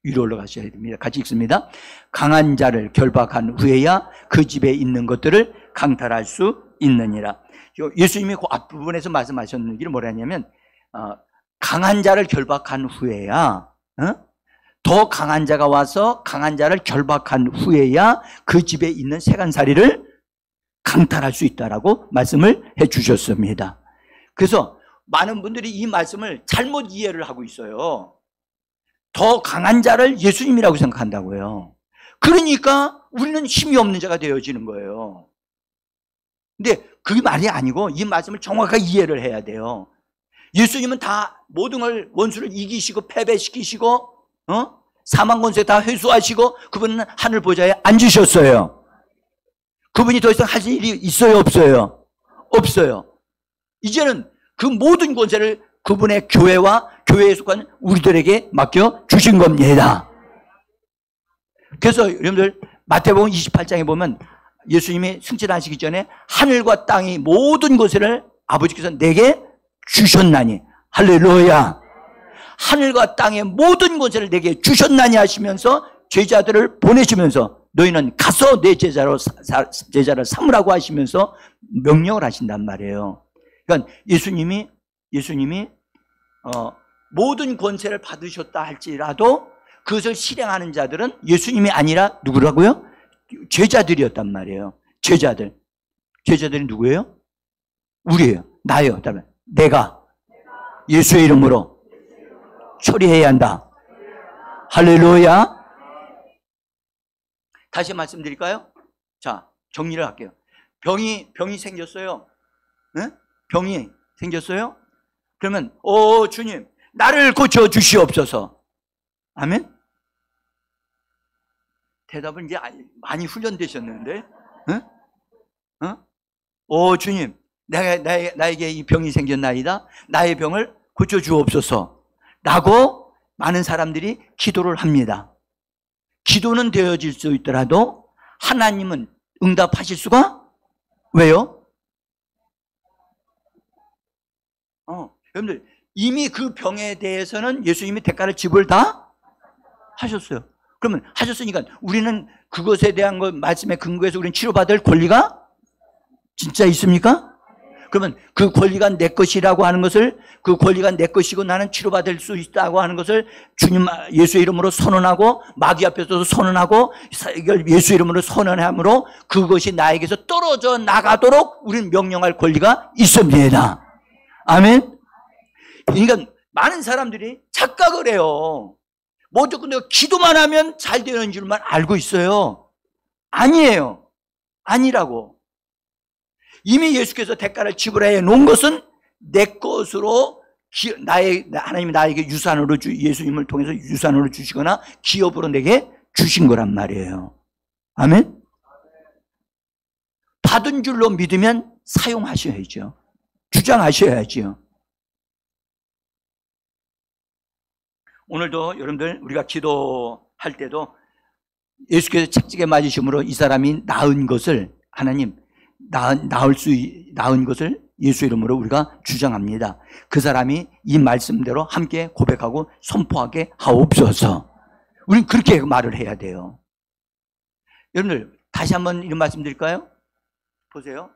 위로 올라가셔야 됩니다. 같이 읽습니다. 강한 자를 결박한 후에야 그 집에 있는 것들을 강탈할 수 있느니라. 예수님이 그 앞부분에서 말씀하셨는 게 뭐라 하냐면 강한 자를 결박한 후에야 더 강한 자가 와서 강한 자를 결박한 후에야 그 집에 있는 세간살이를 강탈할 수 있다라고 말씀을 해 주셨습니다. 그래서 많은 분들이 이 말씀을 잘못 이해를 하고 있어요. 더 강한 자를 예수님이라고 생각한다고요. 그러니까 우리는 힘이 없는 자가 되어지는 거예요. 근데 그게 말이 아니고 이 말씀을 정확하게 이해를 해야 돼요. 예수님은 다 모든 걸 원수를 이기시고 패배시키시고 사망 권세 다 회수하시고 그분은 하늘 보좌에 앉으셨어요. 그분이 더 이상 하실 일이 있어요, 없어요? 없어요. 이제는 그 모든 권세를 그분의 교회와 교회에 속한 우리들에게 맡겨 주신 겁니다. 그래서 여러분들 마태복음 28장에 보면 예수님이 승천하시기 전에 하늘과 땅이 모든 것을 아버지께서 내게 주셨나니. 할렐루야. 하늘과 땅의 모든 권세를 내게 주셨나니 하시면서 제자들을 보내시면서 너희는 가서 내 제자를 삼으라고 하시면서 명령을 하신단 말이에요. 그러니까 예수님이 모든 권세를 받으셨다 할지라도 그것을 실행하는 자들은 예수님이 아니라 누구라고요? 제자들이었단 말이에요. 제자들이 누구예요? 우리예요. 나예요. 내가 예수의 이름으로 처리해야 한다. 할렐루야. 다시 말씀드릴까요? 자, 정리를 할게요. 병이 생겼어요. 네? 병이 생겼어요? 그러면 주님 나를 고쳐 주시옵소서. 아멘? 대답은 이제 많이 훈련되셨는데, 주님, 나에게 이 병이 생겼나이다. 나의 병을 고쳐 주옵소서. 라고 많은 사람들이 기도를 합니다. 기도는 되어질 수 있더라도 하나님은 응답하실 수가 왜요? 여러분들 이미 그 병에 대해서는 예수님이 대가를 지불 다 하셨어요. 그러면 하셨으니까 우리는 그것에 대한 것 말씀의 근거에서 우리는 치료받을 권리가 진짜 있습니까? 그러면 그 권리가 내 것이라고 하는 것을, 그 권리가 내 것이고 나는 치료받을 수 있다고 하는 것을 주님 예수 이름으로 선언하고, 마귀 앞에서도 선언하고, 예수 이름으로 선언함으로 그것이 나에게서 떨어져 나가도록 우리는 명령할 권리가 있습니다. 아멘. 그러니까 많은 사람들이 착각을 해요. 무조건 내가 기도만 하면 잘 되는 줄만 알고 있어요. 아니에요. 아니라고. 이미 예수께서 대가를 지불해 놓은 것은 내 것으로, 하나님이 나에게 유산으로 예수님을 통해서 유산으로 주시거나 기업으로 내게 주신 거란 말이에요. 아멘. 받은 줄로 믿으면 사용하셔야죠. 주장하셔야죠. 오늘도 여러분들 우리가 기도할 때도 예수께서 책찍에 맞으심으로 이 사람이 나은 것을, 하나님 나은 것을 예수 이름으로 우리가 주장합니다. 그 사람이 이 말씀대로 함께 고백하고 선포하게 하옵소서. 우리는 그렇게 말을 해야 돼요. 여러분들 다시 한번 이런 말씀 드릴까요? 보세요.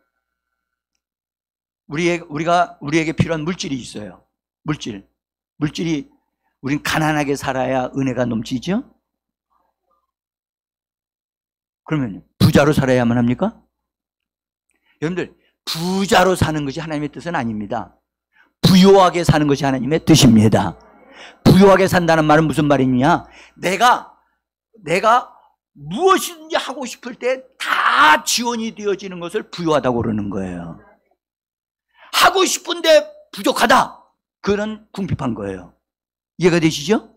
우리에게 필요한 물질이 있어요. 물질이, 우린 가난하게 살아야 은혜가 넘치죠? 그러면 부자로 살아야만 합니까? 여러분들, 부자로 사는 것이 하나님의 뜻은 아닙니다. 부유하게 사는 것이 하나님의 뜻입니다. 부유하게 산다는 말은 무슨 말이냐? 내가 무엇이든지 하고 싶을 때 다 지원이 되어지는 것을 부유하다고 그러는 거예요. 하고 싶은데 부족하다. 그건 궁핍한 거예요. 이해가 되시죠?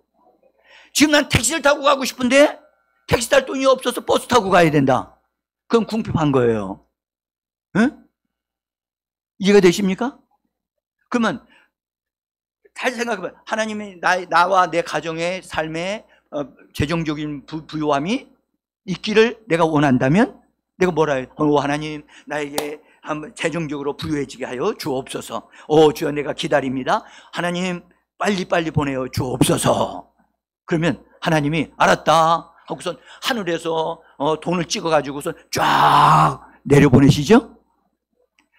지금 난 택시를 타고 가고 싶은데 택시 탈 돈이 없어서 버스 타고 가야 된다. 그건 궁핍한 거예요. 응? 이해가 되십니까? 그러면 잘 생각해봐요. 하나님이 나와 내 가정의 삶에 재정적인 부유함이 있기를 내가 원한다면 내가 뭐라 해요? 하나님 나에게 한번 재정적으로 부유해지게 하여 주옵소서. 주여 내가 기다립니다. 하나님 빨리 보내어 주옵소서. 그러면 하나님이 알았다 하고선 하늘에서 돈을 찍어가지고선 쫙 내려보내시죠?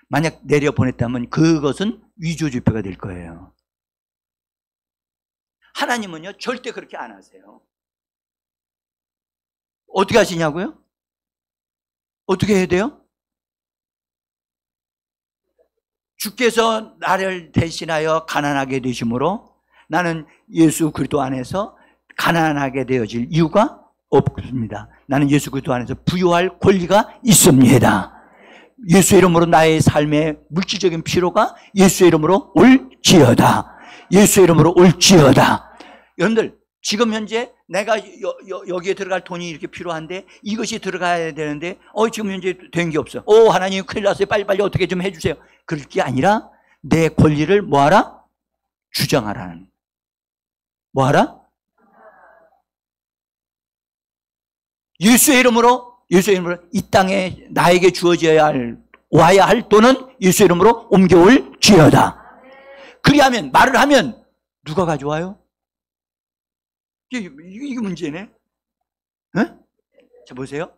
만약 내려보냈다면 그것은 위조지표가 될 거예요. 하나님은요 절대 그렇게 안 하세요. 어떻게 하시냐고요? 어떻게 해야 돼요? 주께서 나를 대신하여 가난하게 되심으로 나는 예수 그리스도 안에서 가난하게 되어질 이유가 없습니다. 나는 예수 그리스도 안에서 부유할 권리가 있습니다. 예수의 이름으로 나의 삶의 물질적인 필요가 예수의 이름으로 올지어다. 예수의 이름으로 올지어다. 여러분들 지금 현재 내가 여기에 들어갈 돈이 이렇게 필요한데 이것이 들어가야 되는데 지금 현재 된 게 없어. 하나님 큰일 났어요. 빨리 어떻게 좀 해주세요. 그럴 게 아니라 내 권리를 뭐하라? 주장하라는. 뭐하라? 예수의 이름으로 이 땅에 나에게 주어져야 와야 할 돈은 예수의 이름으로 옮겨올 지어다. 그리하면 말을 하면 누가 가져와요? 이게 문제네. 자 보세요.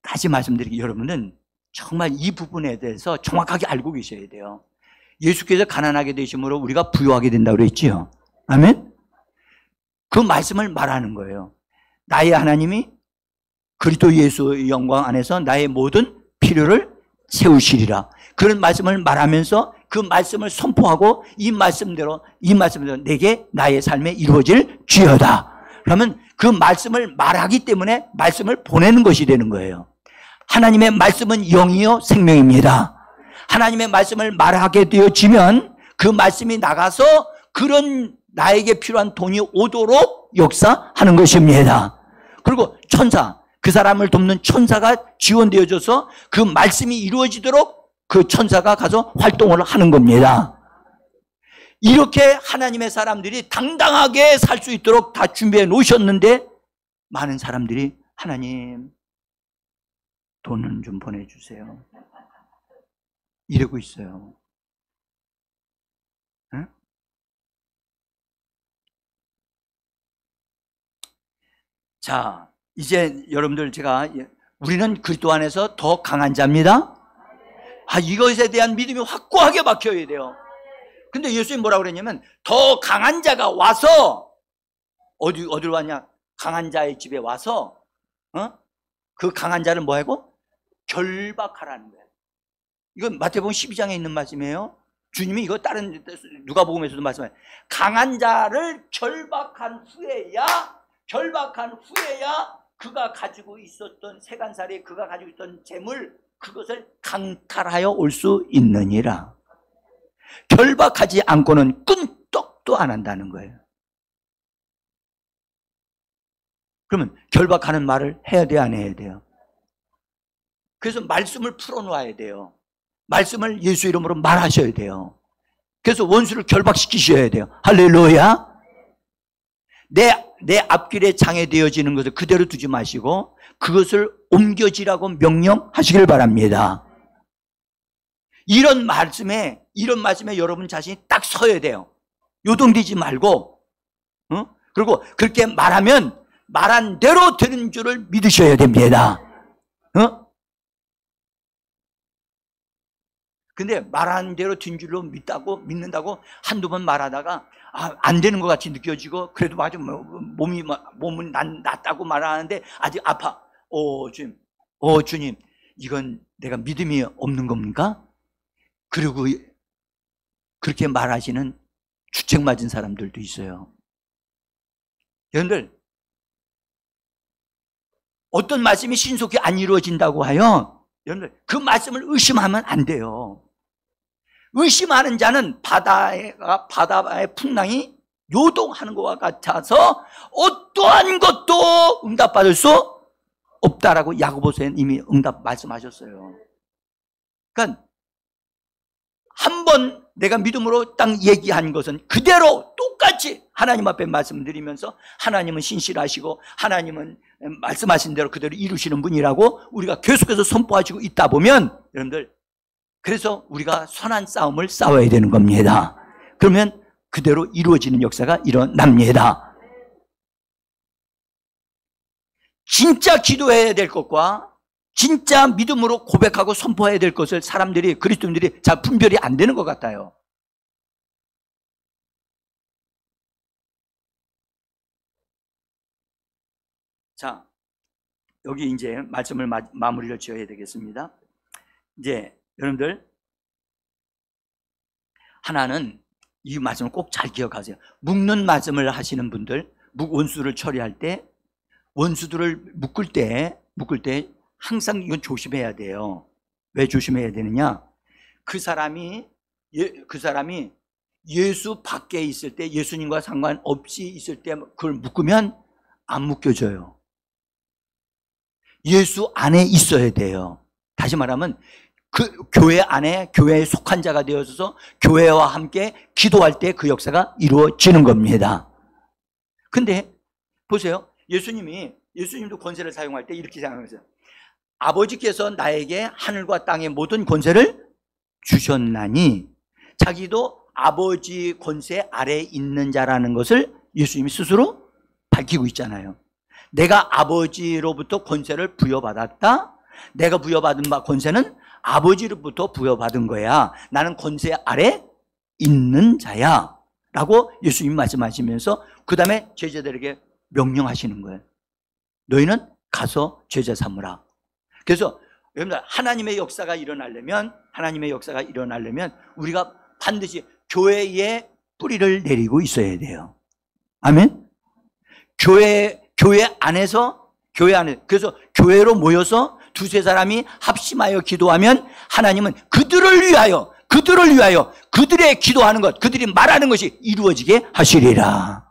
다시 말씀드리기, 여러분은 정말 이 부분에 대해서 정확하게 알고 계셔야 돼요. 예수께서 가난하게 되심으로 우리가 부유하게 된다고 그랬지요. 아멘? 그 말씀을 말하는 거예요. 나의 하나님이 그리스도 예수의 영광 안에서 나의 모든 필요를 채우시리라. 그런 말씀을 말하면서 그 말씀을 선포하고 이 말씀대로 내게 나의 삶에 이루어질 지어다. 그러면 그 말씀을 말하기 때문에 말씀을 보내는 것이 되는 거예요. 하나님의 말씀은 영이요 생명입니다. 하나님의 말씀을 말하게 되어지면 그 말씀이 나가서 그런 나에게 필요한 돈이 오도록 역사하는 것입니다. 그리고 천사, 그 사람을 돕는 천사가 지원되어져서 그 말씀이 이루어지도록 그 천사가 가서 활동을 하는 겁니다. 이렇게 하나님의 사람들이 당당하게 살 수 있도록 다 준비해 놓으셨는데 많은 사람들이 하나님 돈은 좀 보내주세요 이러고 있어요. 응? 자, 이제 여러분들 우리는 그리스도 안에서 더 강한 자입니다. 이것에 대한 믿음이 확고하게 박혀야 돼요. 근데 예수님이 뭐라고 그랬냐면 더 강한 자가 와서 어디로 왔냐? 강한 자의 집에 와서 그 강한 자를 뭐하고? 결박하라는 거예요. 이건 마태복음 12장에 있는 말씀이에요. 주님이 이거 다른 누가복음에서도 말씀해요. 강한 자를 결박한 후에야 그가 가지고 있었던 세간살이 그가 가지고 있던 재물 그것을 강탈하여 올 수 있느니라. 결박하지 않고는 끈떡도 안 한다는 거예요. 그러면 결박하는 말을 해야 돼요, 안 해야 돼요? 그래서 말씀을 풀어놓아야 돼요. 말씀을 예수 이름으로 말하셔야 돼요. 그래서 원수를 결박시키셔야 돼요. 할렐루야. 내 앞길에 장애되어지는 것을 그대로 두지 마시고 그것을 옮겨지라고 명령하시길 바랍니다. 이런 말씀에 여러분 자신이 딱 서야 돼요. 요동되지 말고, 그리고 그렇게 말하면 말한 대로 되는 줄을 믿으셔야 됩니다. 근데 말하는 대로 된 줄로 믿는다고 한두 번 말하다가 안 되는 것 같이 느껴지고 그래도 아주 몸은 낫다고 말하는데 아직 아파. 주님, 이건 내가 믿음이 없는 겁니까? 그리고 그렇게 말하시는 주책 맞은 사람들도 있어요. 여러분들, 어떤 말씀이 신속히 안 이루어진다고 하여 여러분들 그 말씀을 의심하면 안 돼요. 의심하는 자는 바다의 풍랑이 요동하는 것과 같아서 어떠한 것도 응답받을 수 없다라고 야고보서에 이미 응답 말씀하셨어요. 그러니까 한 번 내가 믿음으로 딱 얘기한 것은 그대로 똑같이 하나님 앞에 말씀드리면서 하나님은 신실하시고 하나님은 말씀하신 대로 그대로 이루시는 분이라고 우리가 계속해서 선포하시고 있다 보면 여러분들, 그래서 우리가 선한 싸움을 싸워야 되는 겁니다. 그러면 그대로 이루어지는 역사가 일어납니다. 진짜 기도해야 될 것과 진짜 믿음으로 고백하고 선포해야 될 것을 그리스도인들이 잘 분별이 안 되는 것 같아요. 자, 여기 이제 말씀을 마무리를 지어야 되겠습니다. 이제 여러분들, 하나는 이 말씀을 꼭 잘 기억하세요. 묶는 말씀을 하시는 분들, 원수를 처리할 때, 원수들을 묶을 때 항상 이건 조심해야 돼요. 왜 조심해야 되느냐? 그 사람이 예수 밖에 있을 때, 예수님과 상관없이 있을 때 그걸 묶으면 안 묶여져요. 예수 안에 있어야 돼요. 다시 말하면 그 교회 안에 교회에 속한 자가 되어서 교회와 함께 기도할 때 그 역사가 이루어지는 겁니다. 근데 보세요. 예수님도 권세를 사용할 때 이렇게 생각하세요. 아버지께서 나에게 하늘과 땅의 모든 권세를 주셨나니, 자기도 아버지 권세 아래에 있는 자라는 것을 예수님이 스스로 밝히고 있잖아요. 내가 아버지로부터 권세를 부여받았다. 내가 부여받은 권세는 아버지로부터 부여받은 거야. 나는 권세 아래 있는 자야 라고 예수님이 말씀하시면서 그 다음에 제자들에게 명령하시는 거예요. 너희는 가서 제자 삼으라. 그래서 여러분들, 하나님의 역사가 일어나려면 우리가 반드시 교회에 뿌리를 내리고 있어야 돼요. 아멘. 교회 안에서 그래서 교회로 모여서 두세 사람이 합심하여 기도하면 하나님은 그들을 위하여 그들의 기도하는 것, 그들이 말하는 것이 이루어지게 하시리라.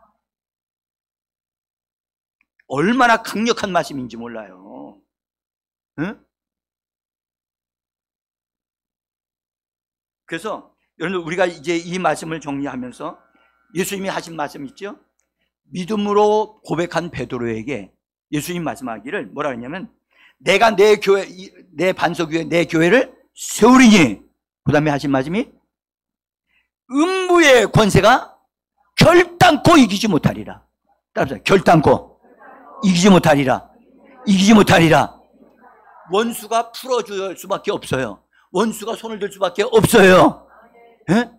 얼마나 강력한 말씀인지 몰라요. 응? 그래서 여러분, 우리가 이제 이 말씀을 정리하면서 예수님이 하신 말씀 있죠? 믿음으로 고백한 베드로에게 예수님 말씀하기를 뭐라 했냐면, 내가 내 반석 위에 내 교회를 세우리니, 그 다음에 하신 말씀이 음부의 권세가 결단코 이기지 못하리라. 따라서 결단코 이기지 못하리라. 원수가 풀어줄 수밖에 없어요. 원수가 손을 들 수밖에 없어요. 예?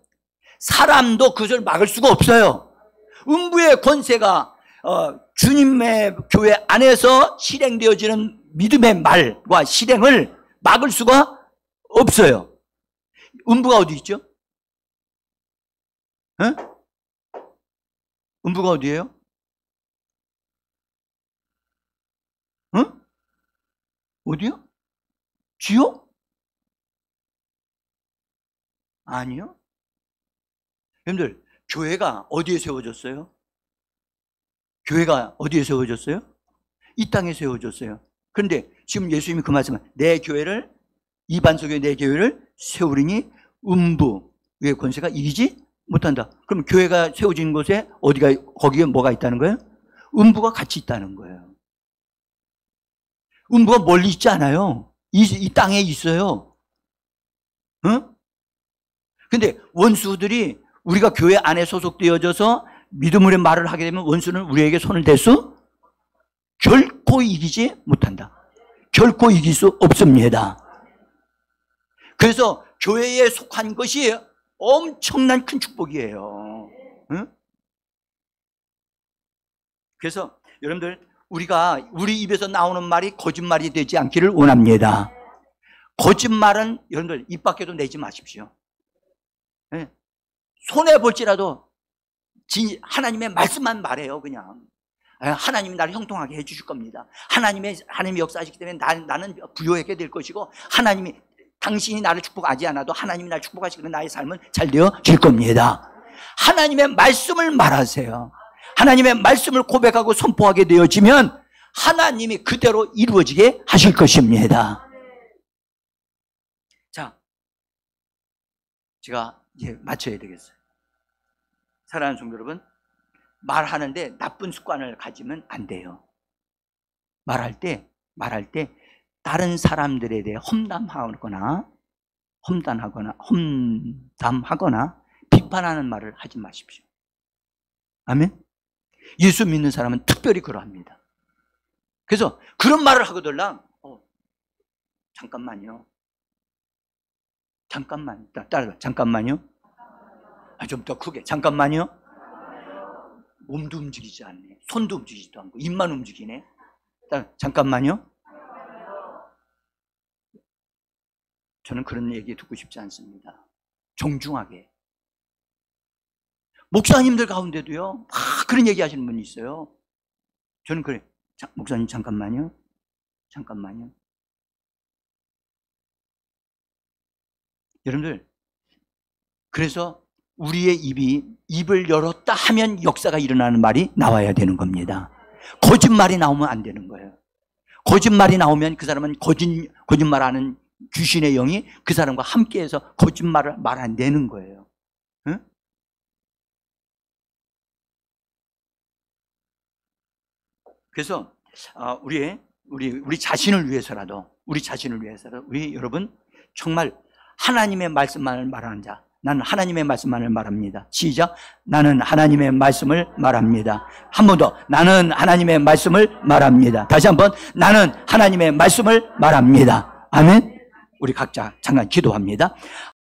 사람도 그것을 막을 수가 없어요. 음부의 권세가 주님의 교회 안에서 실행되어지는 믿음의 말과 실행을 막을 수가 없어요. 음부가 어디 있죠? 예? 음부가 어디예요? 응? 어디요? 지옥? 아니요. 여러분들, 교회가 어디에 세워졌어요? 교회가 어디에 세워졌어요? 이 땅에 세워졌어요. 그런데 지금 예수님이 그 말씀을, 내 교회를, 이반 속에 내 교회를 세우리니 음부의 권세가 이기지 못한다. 그럼 교회가 세워진 곳에 어디가, 거기에 뭐가 있다는 거예요? 음부가 같이 있다는 거예요. 음부가 멀리 있지 않아요. 이 땅에 있어요. 응? 근데 원수들이 우리가 교회 안에 소속되어져서 믿음의 말을 하게 되면 원수는 우리에게 손을 댈 수 결코 이기지 못한다. 결코 이길 수 없습니다. 그래서 교회에 속한 것이 엄청난 큰 축복이에요. 응? 그래서 여러분들, 우리가 우리 입에서 나오는 말이 거짓말이 되지 않기를 원합니다. 거짓말은 여러분들 입 밖에도 내지 마십시오. 네. 손해볼지라도 하나님의 말씀만 말해요. 그냥 하나님이 나를 형통하게 해주실 겁니다. 하나님이 역사하시기 때문에 나는 부유하게 될 것이고, 당신이 나를 축복하지 않아도 하나님이 나를 축복하시기 때문에 나의 삶은 잘 되어질 겁니다. 하나님의 말씀을 말하세요. 하나님의 말씀을 고백하고 선포하게 되어지면 하나님이 그대로 이루어지게 하실 것입니다. 자, 제가 이제 마쳐야 되겠어요. 사랑하는 성도 여러분, 말하는데 나쁜 습관을 가지면 안 돼요. 말할 때 다른 사람들에 대해 험담하거나 비판하는 말을 하지 마십시오. 아멘? 예수 믿는 사람은 특별히 그러합니다. 그래서 그런 말을 하거들랑 잠깐만요. 따라서 잠깐만요. 좀 더 크게 잠깐만요. 몸도 움직이지 않네. 손도 움직이지도 않고 입만 움직이네. 잠깐만요. 저는 그런 얘기 듣고 싶지 않습니다. 정중하게. 목사님들 가운데도요, 막 그런 얘기 하시는 분이 있어요. 저는 그래. 목사님 잠깐만요. 여러분들, 그래서 우리의 입을 열었다 하면 역사가 일어나는 말이 나와야 되는 겁니다. 거짓말이 나오면 안 되는 거예요. 거짓말이 나오면 그 사람은 거짓말하는 귀신의 영이 그 사람과 함께해서 거짓말을 말아내는 거예요. 응? 그래서 우리 자신을 위해서라도 우리 여러분 정말 하나님의 말씀만을 말하는 자, 나는 하나님의 말씀만을 말합니다. 시작. 나는 하나님의 말씀을 말합니다. 한 번 더. 나는 하나님의 말씀을 말합니다. 다시 한번. 나는 하나님의 말씀을 말합니다. 아멘. 우리 각자 잠깐 기도합니다.